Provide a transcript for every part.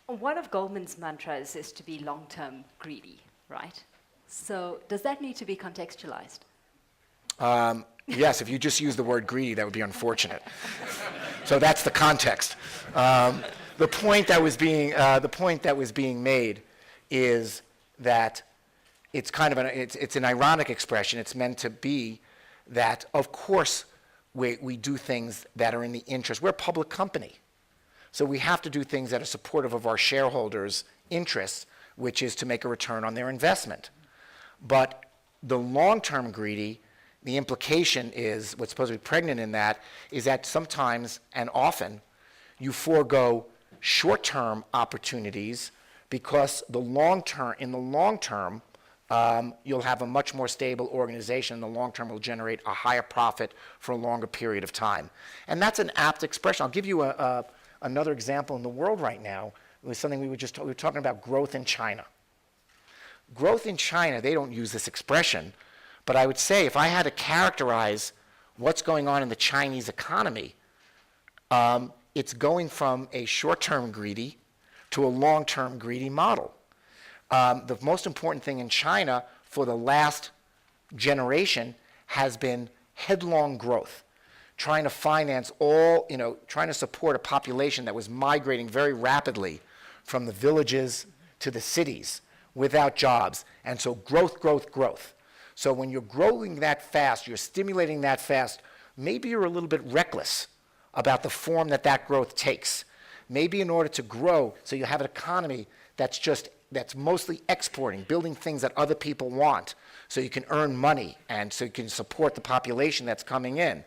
One of Goldman's mantras is to be long-term greedy, right? So does that need to be contextualized? Yes, if you just use the word greedy, that would be unfortunate. So that's the context. The point that was being made is that it's kind of it's an ironic expression. It's meant to be that, of course, we do things that are in the interest. We're a public company, so we have to do things that are supportive of our shareholders' interests, which is to make a return on their investment. But the long-term greedy, the implication is, what's supposed to be pregnant in that, is that sometimes and often you forego short-term opportunities because in the long term, you'll have a much more stable organization. In the long term, will generate a higher profit for a longer period of time. And that's an apt expression. I'll give you another example in the world right now. It was something we were talking about growth in China. Growth in China, they don't use this expression, but I would say if I had to characterize what's going on in the Chinese economy, it's going from a short-term greedy to a long-term greedy model. The most important thing in China for the last generation has been headlong growth, trying to finance trying to support a population that was migrating very rapidly from the villages to the cities without jobs. And so growth, growth, growth. So when you're growing that fast, you're stimulating that fast, maybe you're a little bit reckless about the form that growth takes. Maybe in order to grow, so you have an economy that's mostly exporting, building things that other people want, so you can earn money and so you can support the population that's coming in.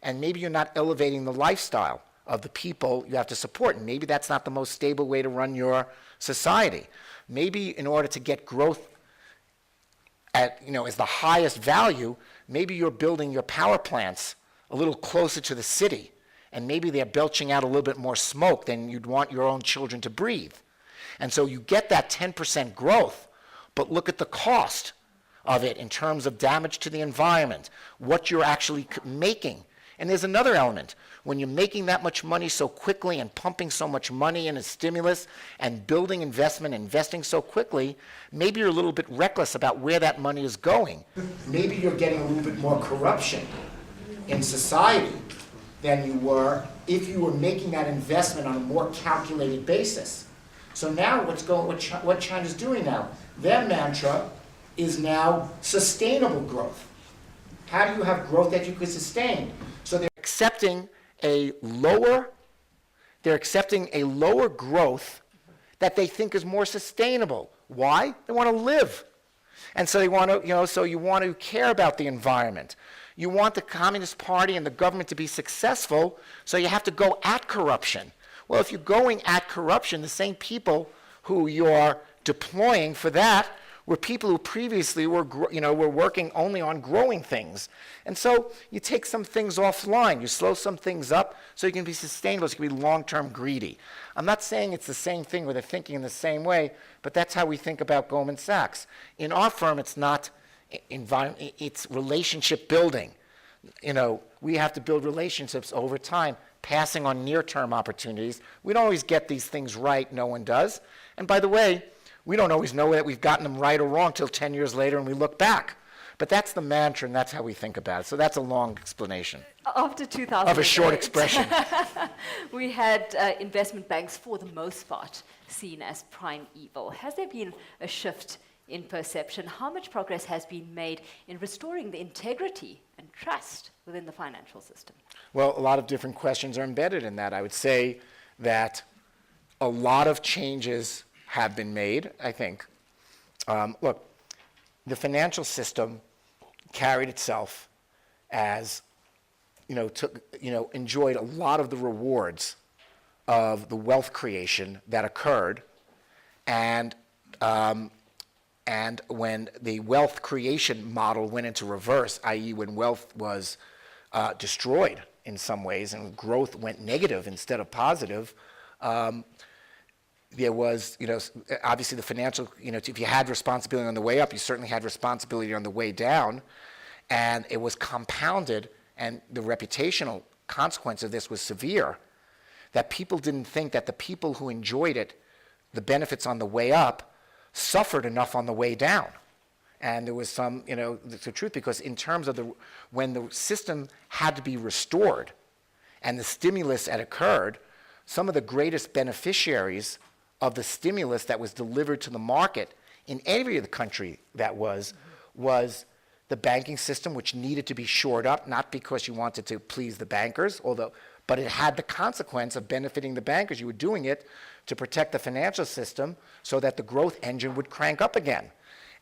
And maybe you're not elevating the lifestyle of the people you have to support, and maybe that's not the most stable way to run your society. Maybe in order to get growth as the highest value, maybe you're building your power plants a little closer to the city, and maybe they're belching out a little bit more smoke than you'd want your own children to breathe. And so you get that 10% growth, but look at the cost of it in terms of damage to the environment, what you're actually making. And there's another element. When you're making that much money so quickly and pumping so much money in a stimulus and building investment, investing so quickly, maybe you're a little bit reckless about where that money is going. Maybe you're getting a little bit more corruption in society than you were if you were making that investment on a more calculated basis. So now what China's doing now, their mantra is now sustainable growth. How do you have growth that you could sustain? So they're accepting a lower growth that they think is more sustainable. Why? They want to live. And so they want to, so you want to care about the environment. You want the Communist Party and the government to be successful, so you have to go at corruption. Well, if you're going at corruption, the same people who you're deploying for that were people who previously were working only on growing things. And so you take some things offline, you slow some things up so you can be sustainable, so you can be long-term greedy. I'm not saying it's the same thing where they're thinking in the same way, but that's how we think about Goldman Sachs. In our firm, it's not environment, it's relationship building. We have to build relationships over time, passing on near-term opportunities. We don't always get these things right, no one does. And by the way, we don't always know that we've gotten them right or wrong till 10 years later and we look back. But that's the mantra and that's how we think about it. So that's a long explanation. After 2008, of a short expression. We had investment banks, for the most part, seen as prime evil. Has there been a shift in perception? How much progress has been made in restoring the integrity and trust within the financial system? Well, a lot of different questions are embedded in that. I would say that a lot of changes have been made, I think. Look, the financial system carried itself as, enjoyed a lot of the rewards of the wealth creation that occurred, and when the wealth creation model went into reverse, i.e. when wealth was destroyed in some ways and growth went negative instead of positive, there was, obviously the financial, if you had responsibility on the way up, you certainly had responsibility on the way down, and it was compounded, and the reputational consequence of this was severe, that people didn't think that the people who enjoyed it the benefits on the way up suffered enough on the way down. And there was some, it's the truth, because in terms of when the system had to be restored and the stimulus had occurred, some of the greatest beneficiaries of the stimulus that was delivered to the market in every of the country that was the banking system, which needed to be shored up, not because you wanted to please the bankers, but it had the consequence of benefiting the bankers. You were doing it to protect the financial system so that the growth engine would crank up again.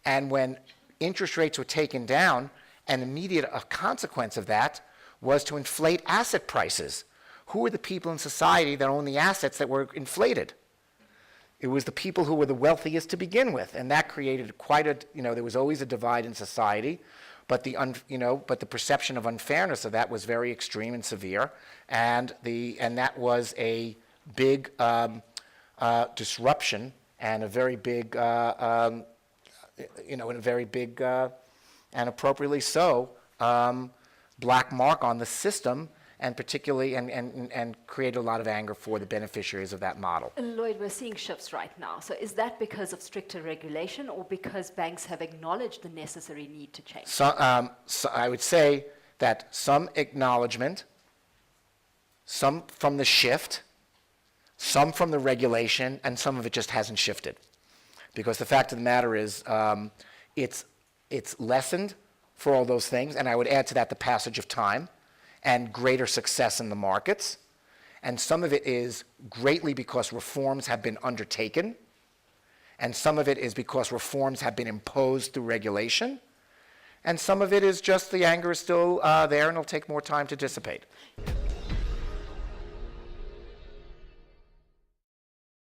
And when interest rates were taken down, an immediate consequence of that was to inflate asset prices. Who were the people in society that owned the assets that were inflated? It was the people who were the wealthiest to begin with, and that created quite a, there was always a divide in society, but the perception of unfairness of that was very extreme and severe, and that was a big disruption and a very big, and appropriately so, black mark on the system, and particularly, and create a lot of anger for the beneficiaries of that model. Lloyd, we're seeing shifts right now. So is that because of stricter regulation or because banks have acknowledged the necessary need to change? So I would say that some acknowledgement, some from the shift, some from the regulation, and some of it just hasn't shifted. Because the fact of the matter is, it's lessened for all those things, and I would add to that the passage of time and greater success in the markets. And some of it is greatly because reforms have been undertaken, and some of it is because reforms have been imposed through regulation, and some of it is just the anger is still there and it'll take more time to dissipate.